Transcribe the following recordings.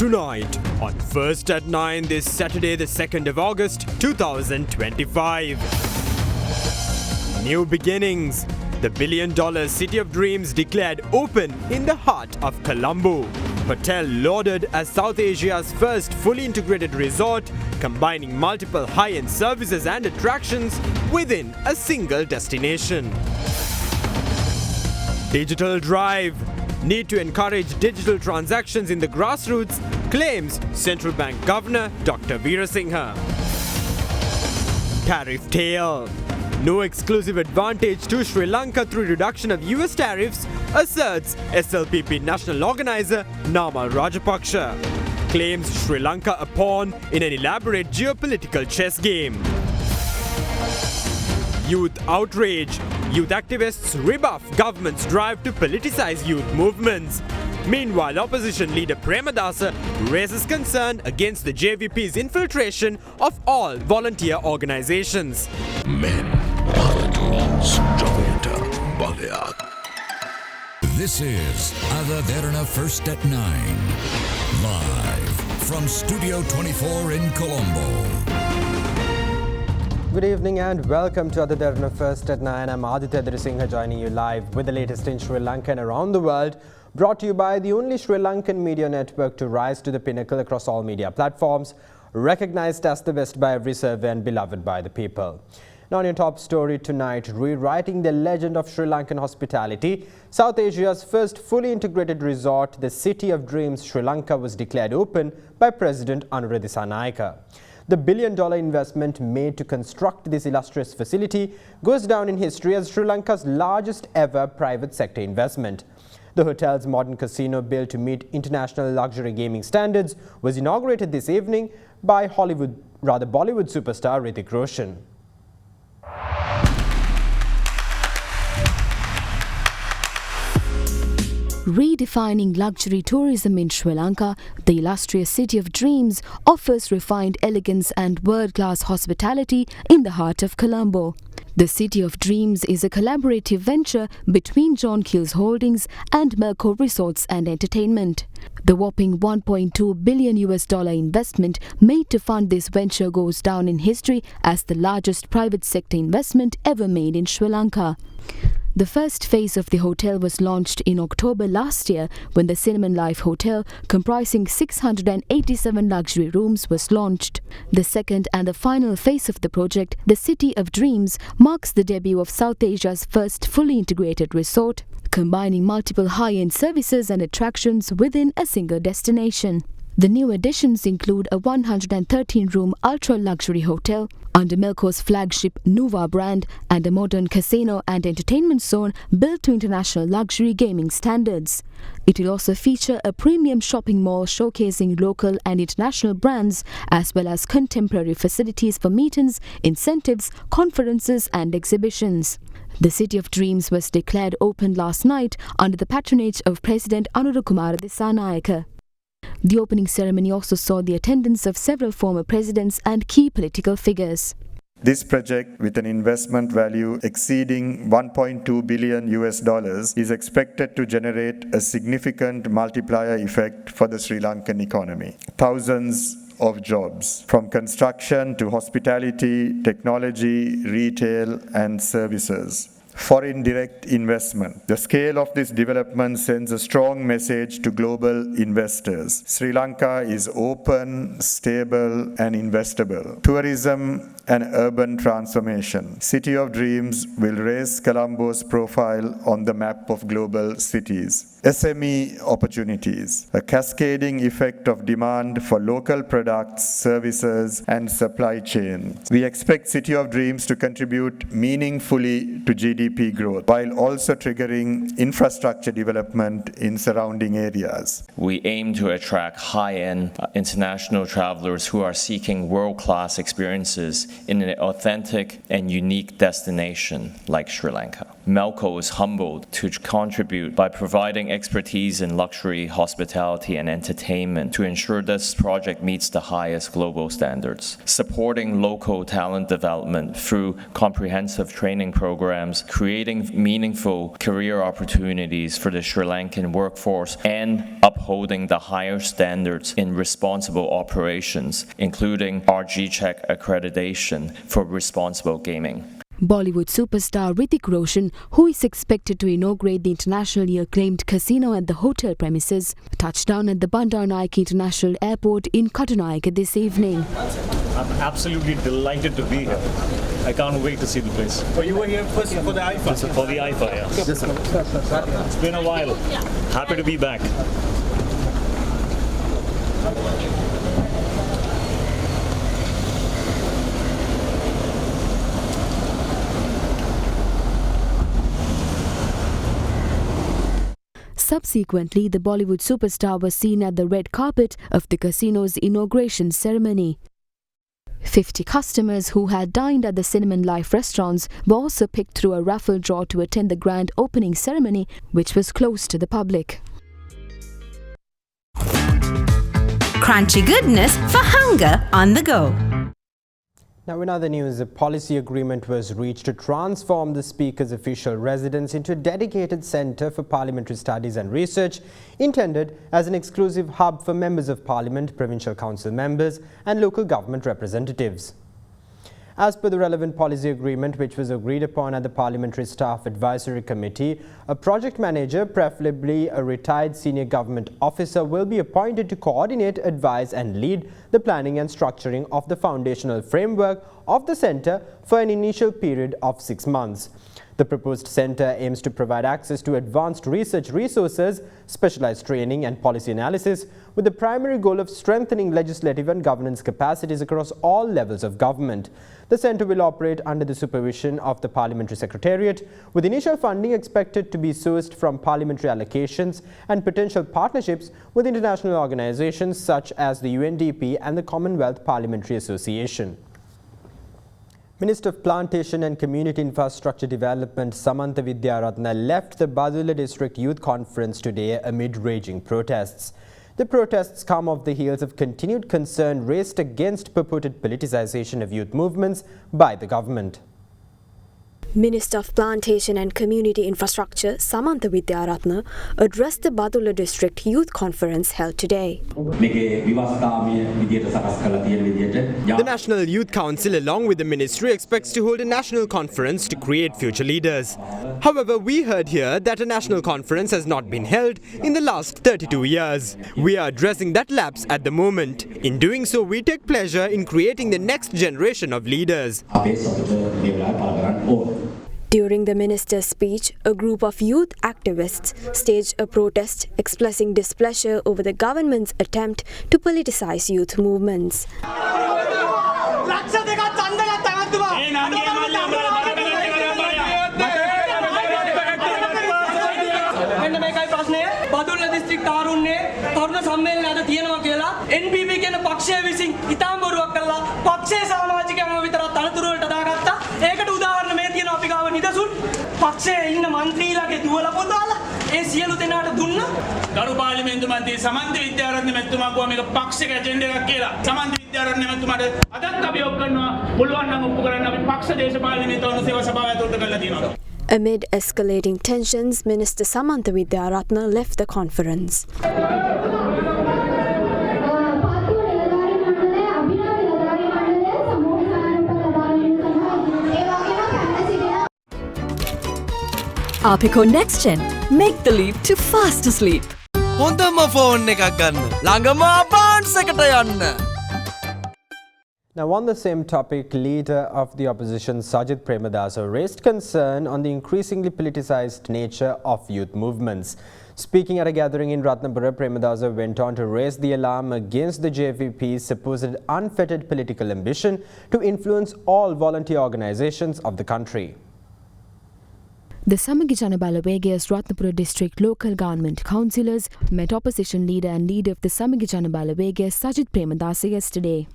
Tonight on First at 9 this Saturday the 2nd of August 2025. New beginnings. The billion-dollar City of Dreams declared open in the heart of Colombo. Hotel lauded as South Asia's first fully integrated resort, combining multiple high-end services and attractions within a single destination. Digital drive. Need to encourage digital transactions in the grassroots, claims Central Bank Governor Dr. Veerasinghe. Tariff tale. No exclusive advantage to Sri Lanka through reduction of US tariffs, asserts SLPP national organizer Namal Rajapaksa. Claims Sri Lanka a pawn in an elaborate geopolitical chess game. Youth outrage. Youth activists rebuff government's drive to politicize youth movements. Meanwhile, opposition leader Premadasa raises concern against the JVP's infiltration of all volunteer organizations. Men are the tools. This is Derana First at 9. Live from Studio 24 in Colombo. Good evening and welcome to Derana First at 9. I'm Aditya Drisingha joining you live with the latest in Sri Lanka and around the world. Brought to you by the only Sri Lankan media network to rise to the pinnacle across all media platforms. Recognized as the best by every survey and beloved by the people. Now on your top story tonight, rewriting the legend of Sri Lankan hospitality. South Asia's first fully integrated resort, the City of Dreams, Sri Lanka, was declared open by President Anura Dissanayake. The billion-dollar investment made to construct this illustrious facility goes down in history as Sri Lanka's largest ever private sector investment. The hotel's modern casino, built to meet international luxury gaming standards, was inaugurated this evening by Bollywood superstar Hrithik Roshan. Redefining luxury tourism in Sri Lanka, the illustrious City of Dreams offers refined elegance and world-class hospitality in the heart of Colombo. The City of Dreams is a collaborative venture between John Keells Holdings and Melco Resorts and Entertainment. The whopping $1.2 billion investment made to fund this venture goes down in history as the largest private sector investment ever made in Sri Lanka. The first phase of the hotel was launched in October last year when the Cinnamon Life Hotel, comprising 687 luxury rooms, was launched. The second and the final phase of the project, the City of Dreams, marks the debut of South Asia's first fully integrated resort, combining multiple high-end services and attractions within a single destination. The new additions include a 113-room ultra-luxury hotel under Melco's flagship Nuva brand and a modern casino and entertainment zone built to international luxury gaming standards. It will also feature a premium shopping mall showcasing local and international brands as well as contemporary facilities for meetings, incentives, conferences and exhibitions. The City of Dreams was declared open last night under the patronage of President Anura Dissanayake. The opening ceremony also saw the attendance of several former presidents and key political figures. This project, with an investment value exceeding $1.2 billion, is expected to generate a significant multiplier effect for the Sri Lankan economy. Thousands of jobs, from construction to hospitality, technology, retail, and services. Foreign direct investment. The scale of this development sends a strong message to global investors. Sri Lanka is open, stable, and investable. Tourism and urban transformation. City of Dreams will raise Colombo's profile on the map of global cities. SME opportunities. A cascading effect of demand for local products, services, and supply chains. We expect City of Dreams to contribute meaningfully to GDP growth, while also triggering infrastructure development in surrounding areas. We aim to attract high-end international travelers who are seeking world-class experiences in an authentic and unique destination like Sri Lanka. Melco is humbled to contribute by providing expertise in luxury, hospitality, and entertainment to ensure this project meets the highest global standards. Supporting local talent development through comprehensive training programs, creating meaningful career opportunities for the Sri Lankan workforce, and upholding the higher standards in responsible operations, including RG-Check accreditation for responsible gaming. Bollywood superstar Hrithik Roshan, who is expected to inaugurate the internationally acclaimed casino at the hotel premises, touched down at the Bandar Naik International Airport in Katanaika this evening. I'm absolutely delighted to be here. I can't wait to see the place. So you were here first for the IFA? For the IFA, yeah. It's been a while. Happy to be back. Subsequently, the Bollywood superstar was seen at the red carpet of the casino's inauguration ceremony. 50 customers who had dined at the Cinnamon Life restaurants were also picked through a raffle draw to attend the grand opening ceremony, which was closed to the public. Crunchy goodness for hunger on the go. Now, in other news, a policy agreement was reached to transform the Speaker's official residence into a dedicated centre for parliamentary studies and research, intended as an exclusive hub for members of Parliament, provincial council members and local government representatives. As per the relevant policy agreement, which was agreed upon at the Parliamentary Staff Advisory Committee, a project manager, preferably a retired senior government officer, will be appointed to coordinate, advise and lead the planning and structuring of the foundational framework of the centre for an initial period of 6 months. The proposed centre aims to provide access to advanced research resources, specialized training and policy analysis, with the primary goal of strengthening legislative and governance capacities across all levels of government. The centre will operate under the supervision of the Parliamentary Secretariat, with initial funding expected to be sourced from parliamentary allocations and potential partnerships with international organisations such as the UNDP and the Commonwealth Parliamentary Association. Minister of Plantation and Community Infrastructure Development Samantha Widyarathna left the Badula District Youth Conference today amid raging protests. The protests come off the heels of continued concern raised against purported politicization of youth movements by the government. Minister of Plantation and Community Infrastructure Samantha Widyarathna addressed the Badula District Youth Conference held today. The National Youth Council, along with the Ministry, expects to hold a national conference to create future leaders. However, we heard here that a national conference has not been held in the last 32 years. We are addressing that lapse at the moment. In doing so, we take pleasure in creating the next generation of leaders. During the minister's speech, a group of youth activists staged a protest expressing displeasure over the government's attempt to politicize youth movements. NPP කියන පක්ෂය විසින් ඉතාම බොරුවක් කළා පක්ෂයේ සමාජිකයන්ව විතරක් තනතුරු වලට දාගත්තා ඒකට උදාහරණ මේ තියෙනවා අපි ගාව නිදසුන් පක්ෂයේ ඉන්න മന്ത്രിලාගේ දුවලා පොතවල ඒ සියලු දෙනාට දුන්නා ගරු පාර්ලිමේන්තු මන්ත්‍රී සමන්ත විද්‍යාරත්න මැතිතුමා කිව්වා මේක පක්ෂයක ඇජෙන්ඩා එකක් කියලා සමන්ත විද්‍යාරත්න මැතිතුමාට අදත් අභියෝග කරනවා පුළුවන් නම් ඔප්පු කරන්න අපි පක්ෂ දේශපාලනීය තවන සේවා සභාව ඇතුළත කරලා තියෙනවා. Amid escalating tensions, Minister Samantha Widyarathna left the conference. Apico Next Gen. Make the leap to faster sleep. හොඳම ෆෝන් එකක් ගන්න. ළඟම අපාන්ස් එකට යන්න. Now, on the same topic, leader of the opposition Sajid Premadasa raised concern on the increasingly politicized nature of youth movements. Speaking at a gathering in Ratnapura, Premadasa went on to raise the alarm against the JVP's supposed unfettered political ambition to influence all volunteer organizations of the country. The Samagi Jana Balawagaya's Ratnapura District Local Government Councillors met opposition leader and leader of the Samagi Jana Balawagaya Sajid Premadasa yesterday.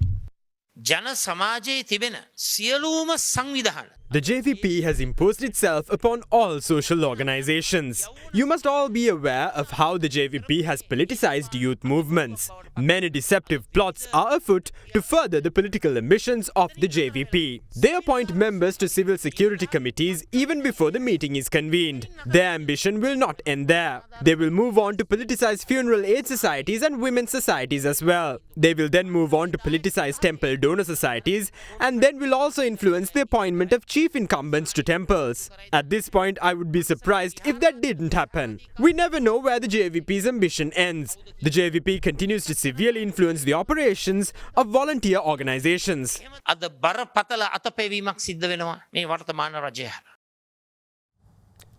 ජන සමාජයේ තිබෙන සියලුම සංවිධාන The JVP has imposed itself upon all social organizations. You must all be aware of how the JVP has politicized youth movements. Many deceptive plots are afoot to further the political ambitions of the JVP. They appoint members to civil security committees even before the meeting is convened. Their ambition will not end there. They will move on to politicize funeral aid societies and women's societies as well. They will then move on to politicize temple donor societies and then will also influence the appointment of chief incumbents to temples. At this point, I would be surprised if that didn't happen. We never know where the JVP's ambition ends. The JVP continues to severely influence the operations of volunteer organizations.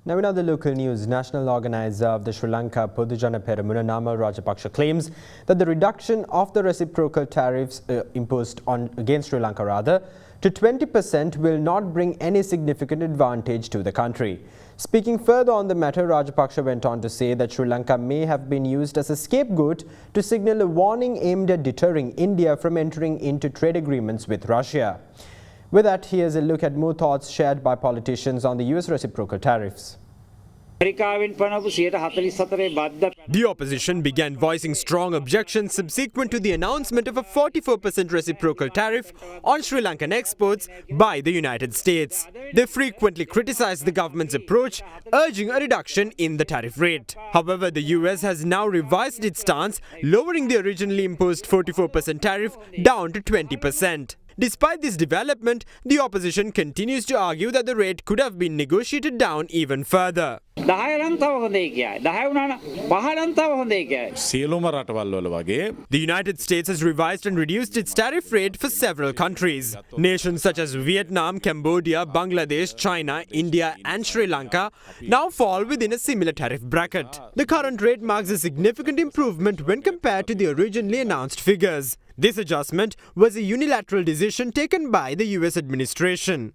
Now in other local news, national organizer of the Sri Lanka Podujana Peramuna Namal Rajapaksa claims that the reduction of the reciprocal tariffs imposed against Sri Lanka to 20% will not bring any significant advantage to the country. Speaking further on the matter, Rajapaksa went on to say that Sri Lanka may have been used as a scapegoat to signal a warning aimed at deterring India from entering into trade agreements with Russia. With that, here's a look at more thoughts shared by politicians on the US reciprocal tariffs. The opposition began voicing strong objections subsequent to the announcement of a 44% reciprocal tariff on Sri Lankan exports by the United States. They frequently criticized the government's approach, urging a reduction in the tariff rate. However, the US has now revised its stance, lowering the originally imposed 44% tariff down to 20%. Despite this development, the opposition continues to argue that the rate could have been negotiated down even further. The United States has revised and reduced its tariff rate for several countries. Nations such as Vietnam, Cambodia, Bangladesh, China, India and Sri Lanka now fall within a similar tariff bracket. The current rate marks a significant improvement when compared to the originally announced figures. This adjustment was a unilateral decision taken by the US administration.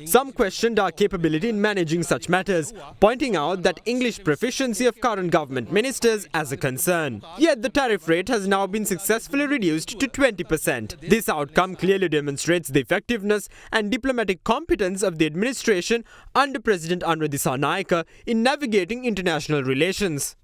Some questioned our capability in managing such matters, pointing out that English proficiency of current government ministers as a concern. Yet the tariff rate has now been successfully reduced to 20%. This outcome clearly demonstrates the effectiveness and diplomatic competence of the administration under President Anura Dissanayake in navigating international relations.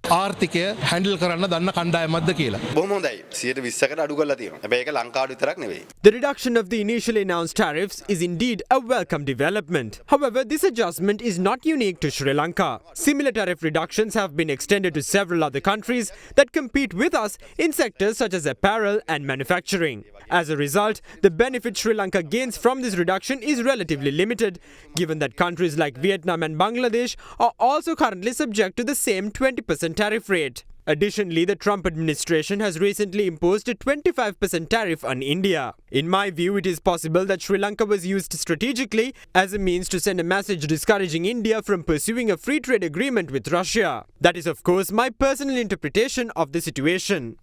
The reduction of the initially announced tariffs is indeed a welcome development. However, this adjustment is not unique to Sri Lanka. Similar tariff reductions have been extended to several other countries that compete with us in sectors such as apparel and manufacturing. As a result, the benefit Sri Lanka gains from this reduction is relatively limited, given that countries like Vietnam and Bangladesh are also currently subject to the same 20% tariff rate. Additionally, the Trump administration has recently imposed a 25% tariff on India. In my view, it is possible that Sri Lanka was used strategically as a means to send a message discouraging India from pursuing a free trade agreement with Russia. That is, of course, my personal interpretation of the situation.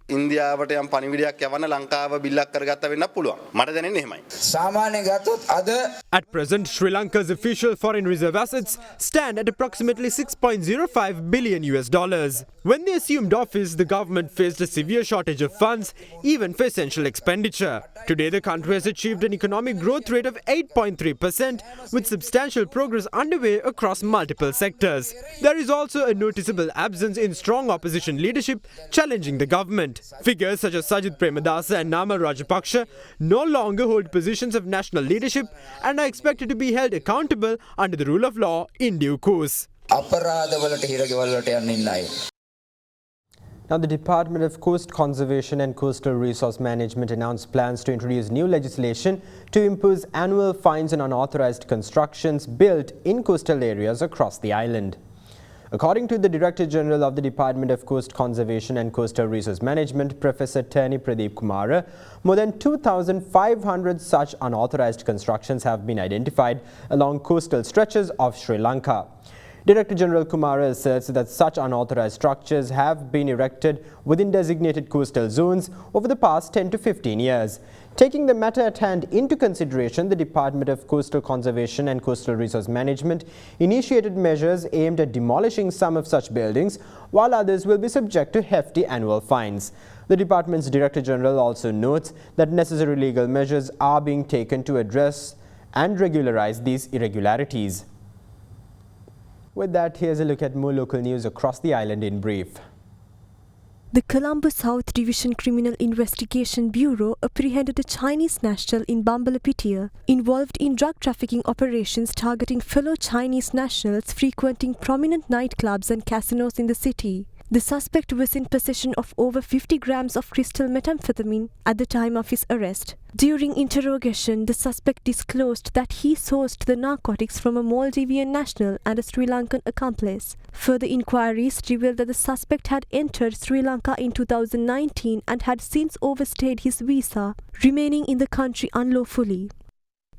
At present, Sri Lanka's official foreign reserve assets stand at approximately $6.05 billion. When they assumed office, the government faced a severe shortage of funds, even for essential expenditure. Today, the country has achieved an economic growth rate of 8.3%, with substantial progress underway across multiple sectors. There is also a noticeable absence in strong opposition leadership challenging the government. Figures such as Sajith Premadasa and Namal Rajapaksa no longer hold positions of national leadership and are expected to be held accountable under the rule of law in due course. Now, the Department of Coast Conservation and Coastal Resource Management announced plans to introduce new legislation to impose annual fines on unauthorized constructions built in coastal areas across the island. According to the Director General of the Department of Coast Conservation and Coastal Resource Management, Professor Tani Pradeep Kumara, more than 2,500 such unauthorized constructions have been identified along coastal stretches of Sri Lanka. Director General Kumara asserts that such unauthorized structures have been erected within designated coastal zones over the past 10 to 15 years. Taking the matter at hand into consideration, the Department of Coastal Conservation and Coastal Resource Management initiated measures aimed at demolishing some of such buildings, while others will be subject to hefty annual fines. The department's Director General also notes that necessary legal measures are being taken to address and regularize these irregularities. With that, here's a look at more local news across the island in brief. The Colombo South Division Criminal Investigation Bureau apprehended a Chinese national in Bambalapitia involved in drug trafficking operations targeting fellow Chinese nationals frequenting prominent nightclubs and casinos in the city. The suspect was in possession of over 50 grams of crystal methamphetamine at the time of his arrest. During interrogation, the suspect disclosed that he sourced the narcotics from a Maldivian national and a Sri Lankan accomplice. Further inquiries revealed that the suspect had entered Sri Lanka in 2019 and had since overstayed his visa, remaining in the country unlawfully.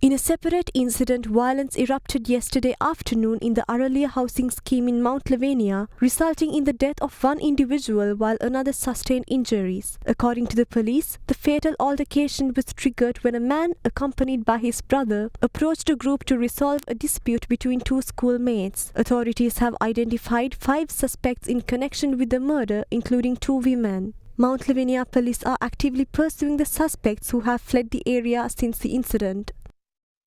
In a separate incident, violence erupted yesterday afternoon in the Aralia housing scheme in Mount Lavinia, resulting in the death of one individual while another sustained injuries. According to the police, the fatal altercation was triggered when a man, accompanied by his brother, approached a group to resolve a dispute between two schoolmates. Authorities have identified 5 suspects in connection with the murder, including 2 women. Mount Lavinia police are actively pursuing the suspects who have fled the area since the incident.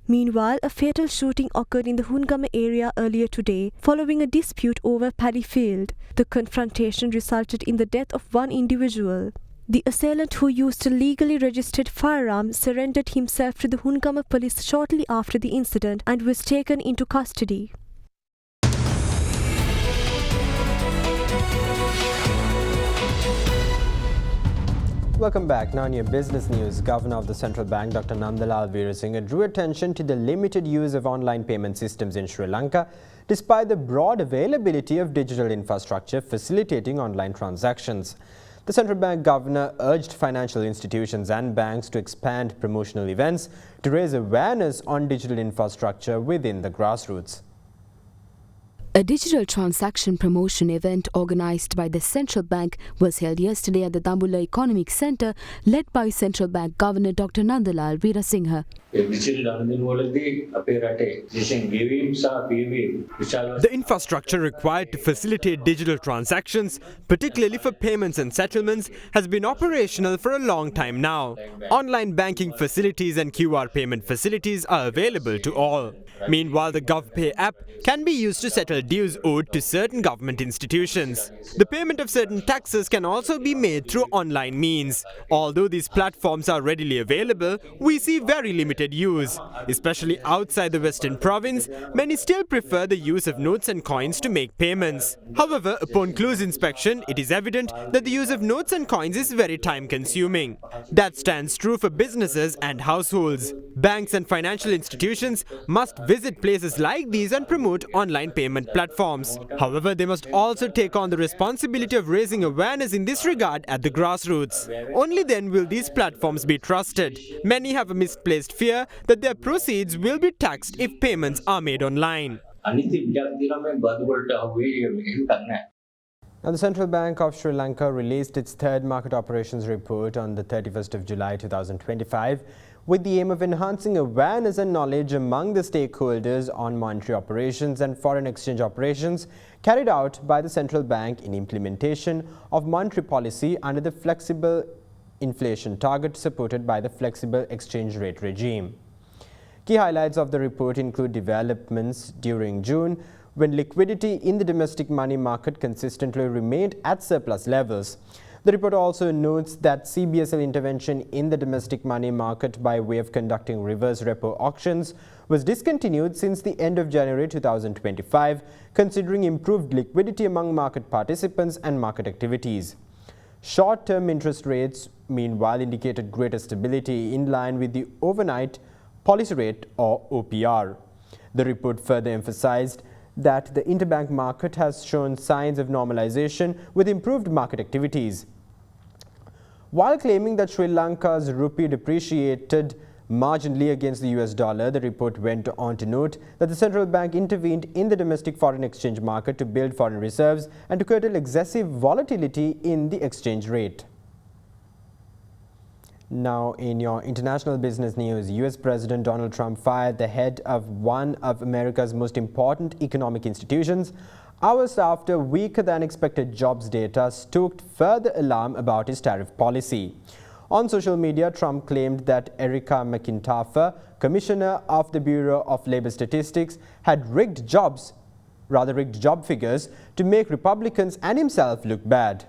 Meanwhile, a fatal shooting occurred in the Hungama area earlier today, following a dispute over paddy field. The confrontation resulted in the death of one individual. The assailant, who used a legally registered firearm, surrendered himself to the Hungama police shortly after the incident and was taken into custody. Welcome back. Now in your business news, Governor of the Central Bank Dr. Nandalal Veerasinghe drew attention to the limited use of online payment systems in Sri Lanka, despite the broad availability of digital infrastructure facilitating online transactions. The Central Bank Governor urged financial institutions and banks to expand promotional events to raise awareness on digital infrastructure within the grassroots. A digital transaction promotion event organised by the Central Bank was held yesterday at the Dambulla Economic Centre, led by Central Bank Governor Dr. Nandalal Veerasinghe. The infrastructure required to facilitate digital transactions, particularly for payments and settlements, has been operational for a long time now. Online banking facilities and QR payment facilities are available to all. Meanwhile, the GovPay app can be used to settle dues owed to certain government institutions. The payment of certain taxes can also be made through online means. Although these platforms are readily available, we see very limited use. Especially outside the Western province, many still prefer the use of notes and coins to make payments. However, upon close inspection, it is evident that the use of notes and coins is very time-consuming. That stands true for businesses and households. Banks and financial institutions must visit places like these and promote online payment platforms. However, they must also take on the responsibility of raising awareness in this regard at the grassroots. Only then will these platforms be trusted. Many have a misplaced fear that their proceeds will be taxed if payments are made online. Now, the Central Bank of Sri Lanka released its third market operations report on the 31st of July 2025 with the aim of enhancing awareness and knowledge among the stakeholders on monetary operations and foreign exchange operations carried out by the Central Bank in implementation of monetary policy under the flexible inflation target supported by the flexible exchange rate regime. Key highlights of the report include developments during June, when liquidity in the domestic money market consistently remained at surplus levels. The report also notes that CBSL intervention in the domestic money market by way of conducting reverse repo auctions was discontinued since the end of January 2025, considering improved liquidity among market participants and market activities. Short-term interest rates, meanwhile, indicated greater stability in line with the overnight policy rate or OPR. The report further emphasized that the interbank market has shown signs of normalization with improved market activities. While claiming that Sri Lanka's rupee depreciated marginally against the US dollar, the report went on to note that the central bank intervened in the domestic foreign exchange market to build foreign reserves and to curtail excessive volatility in the exchange rate. Now, in your international business news, US President Donald Trump fired the head of one of America's most important economic institutions hours after weaker than expected jobs data stoked further alarm about his tariff policy. On social media, Trump claimed that Erica McIntyre, Commissioner of the Bureau of Labor Statistics, had rigged job figures to make Republicans and himself look bad.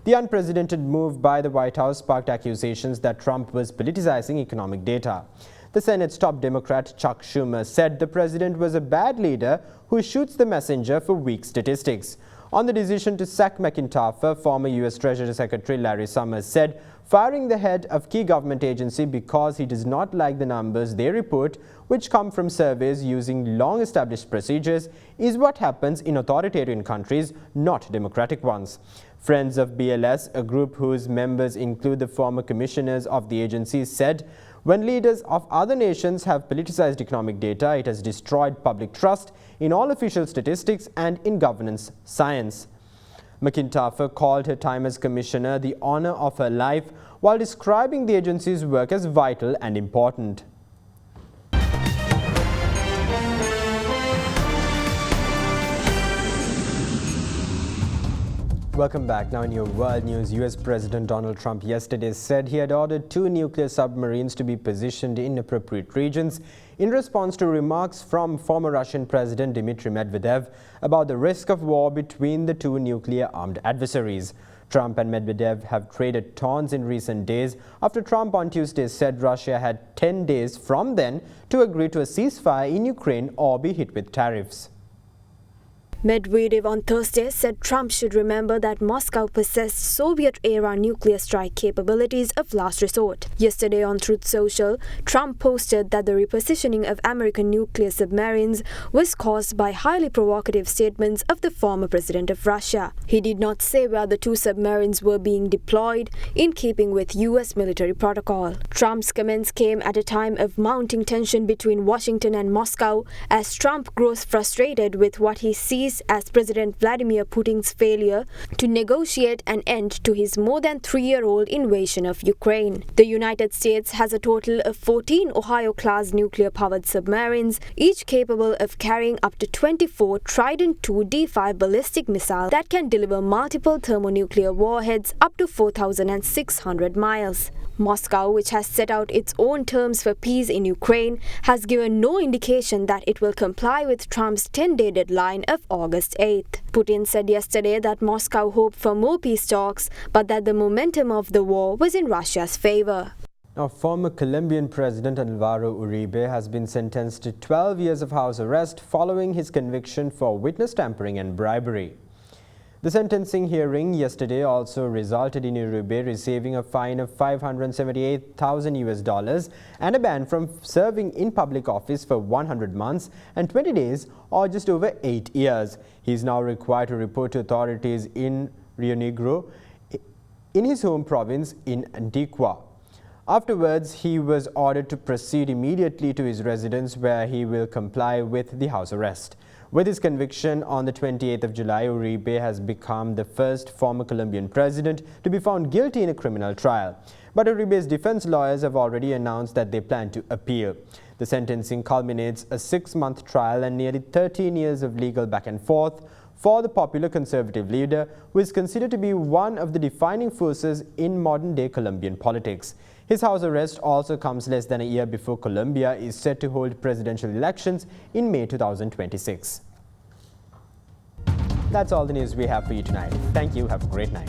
The unprecedented move by the White House sparked accusations that Trump was politicizing economic data. The Senate's top Democrat Chuck Schumer said the president was a bad leader who shoots the messenger for weak statistics. On the decision to sack McIntyre, former U.S. Treasury Secretary Larry Summers said firing the head of key government agency because he does not like the numbers they report, which come from surveys using long-established procedures, is what happens in authoritarian countries, not democratic ones. Friends of BLS, a group whose members include the former commissioners of the agency, said when leaders of other nations have politicized economic data, it has destroyed public trust in all official statistics and in governance science. McIntyre called her time as commissioner the honor of her life while describing the agency's work as vital and important. Welcome back. Now in your world news, US President Donald Trump yesterday said he had ordered 2 nuclear submarines to be positioned in appropriate regions in response to remarks from former Russian President Dmitry Medvedev about the risk of war between the 2 nuclear-armed adversaries. Trump and Medvedev have traded taunts in recent days after Trump on Tuesday said Russia had 10 days from then to agree to a ceasefire in Ukraine or be hit with tariffs. Medvedev on Thursday said Trump should remember that Moscow possessed Soviet-era nuclear strike capabilities of last resort. Yesterday on Truth Social, Trump posted that the repositioning of American nuclear submarines was caused by highly provocative statements of the former president of Russia. He did not say where the 2 submarines were being deployed, in keeping with U.S. military protocol. Trump's comments came at a time of mounting tension between Washington and Moscow as Trump grows frustrated with what he sees as President Vladimir Putin's failure to negotiate an end to his more than 3-year-old invasion of Ukraine. The United States has a total of 14 Ohio-class nuclear-powered submarines, each capable of carrying up to 24 Trident II D5 ballistic missiles that can deliver multiple thermonuclear warheads up to 4,600 miles. Moscow, which has set out its own terms for peace in Ukraine, has given no indication that it will comply with Trump's 10-day deadline of August 8th. Putin said yesterday that Moscow hoped for more peace talks, but that the momentum of the war was in Russia's favor. Now, former Colombian President Alvaro Uribe has been sentenced to 12 years of house arrest following his conviction for witness tampering and bribery. The sentencing hearing yesterday also resulted in Uribe receiving a fine of $578,000 and a ban from serving in public office for 100 months and 20 days or just over 8 years. He is now required to report to authorities in Rio Negro in his home province in Antigua. Afterwards, he was ordered to proceed immediately to his residence where he will comply with the house arrest. With his conviction on the 28th of July, Uribe has become the first former Colombian president to be found guilty in a criminal trial. But Uribe's defense lawyers have already announced that they plan to appeal. The sentencing culminates a 6-month trial and nearly 13 years of legal back and forth for the popular conservative leader, who is considered to be one of the defining forces in modern-day Colombian politics. His house arrest also comes less than a year before Colombia is set to hold presidential elections in May 2026. That's all the news we have for you tonight. Thank you. Have a great night.